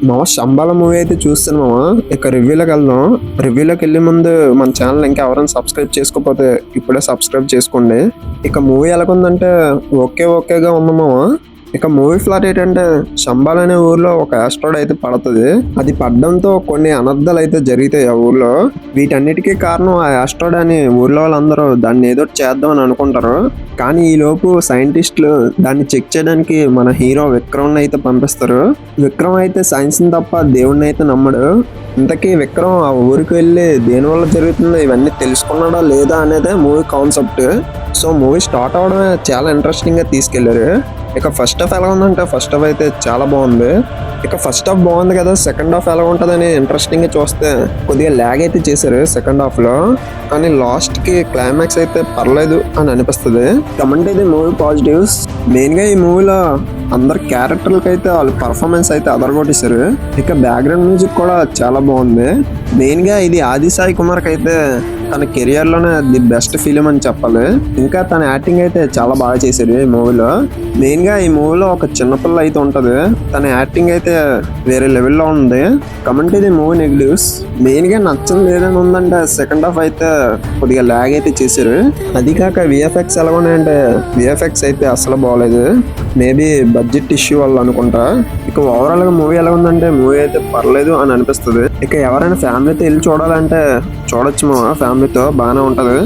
మామ శంబాల మూవీ అయితే చూస్తాను మామ. ఇక రివ్యూలోకి వెళ్దాం. రివ్యూలోకి వెళ్ళే ముందు మన ఛానల్ ఇంకా ఎవరైనా సబ్స్క్రైబ్ చేసుకోకపోతే ఇప్పుడే సబ్స్క్రైబ్ చేసుకోండి. ఇక మూవీ ఎలాగుందంటే ఓకేగా ఉంది మామ. ఇక మూవీ ప్లాట్ ఏంటంటే శంబాల్ అనే ఊర్లో ఒక ఆస్ట్రాయిడ్ అయితే పడుతుంది. అది పడడంతో కొన్ని అనర్థాలు అయితే జరుగుతాయి ఆ ఊర్లో. వీటన్నిటికీ కారణం ఆ ఆస్ట్రాయిడ్ అని ఊర్లో వాళ్ళందరూ దాన్ని ఏదో చేద్దాం అని అనుకుంటారు. కానీ ఈ లోపు సైంటిస్టులు దాన్ని చెక్ చేయడానికి మన హీరో విక్రమ్ అయితే పంపిస్తారు. విక్రమ్ అయితే సైన్స్ తప్ప దేవుడిని అయితే నమ్మడు. ఇంతకీ విక్రమ్ ఆ ఊరికి వెళ్ళి దేనివల్ల జరుగుతుందో ఇవన్నీ తెలుసుకున్నాడా లేదా అనేదే movie concept. So movie start అవడమే చాలా ఇంట్రెస్టింగ్ గా తీసుకెళ్లారు. ఇక ఫస్ట్ హాఫ్ ఎలా ఉందంటే ఫస్ట్ హాఫ్ అయితే చాలా బాగుంది. ఇక ఫస్ట్ హాఫ్ బాగుంది కదా, సెకండ్ హాఫ్ ఎలా ఉంటుందని ఇంట్రెస్టింగ్ గా చూస్తే కొద్దిగా ల్యాగ్ అయితే చేశారు సెకండ్ హాఫ్ లో. కానీ లాస్ట్ కి క్లైమాక్స్ అయితే పర్లేదు అని అనిపిస్తుంది. కమెంట్ ఇది మూవీ పాజిటివ్స్. మెయిన్ గా ఈ మూవీలో అందరు క్యారెక్టర్లకి అయితే వాళ్ళ పర్ఫార్మెన్స్ అయితే అదరగొట్టేశారు. ఇక బ్యాక్గ్రౌండ్ మ్యూజిక్ కూడా చాలా బాగుంది. మెయిన్ గా ఇది ఆది సాయి కుమార్కి అయితే తన కెరియర్ లోనే ది బెస్ట్ ఫిలిం అని చెప్పాలి. ఇంకా తన యాక్టింగ్ అయితే చాలా బాగా చేశాడు ఈ మూవీలో. మెయిన్ గా ఈ మూవీలో ఒక చిన్నపిల్ల అయితే ఉంటది. తన యాక్టింగ్ అయితే వేరే లెవెల్లో ఉంది. కమెంట్ ఇది మూవీ నెగిటివ్స్. మెయిన్ గా నచ్చని ఏదైనా ఉందంటే సెకండ్ హాఫ్ అయితే కొద్దిగా ల్యాగ్ అయితే చేశారు. అది కాక విఎఫ్ఎక్స్ ఎలా ఉన్నాయంటే విఎఫ్ఎక్స్ అయితే అసలు బాగలేదు. మేబీ బడ్జెట్ ఇష్యూ వల్ల అనుకుంటా. ఇక ఓవరాల్ గా మూవీ ఎలా ఉందంటే మూవీ అయితే పర్లేదు అని అనిపిస్తుంది. ఇక ఎవరైనా ఫ్యామిలీతో వెళ్ళి చూడాలంటే చూడొచ్చు మా ఫ్యామిలీతో బాగానే ఉంటది.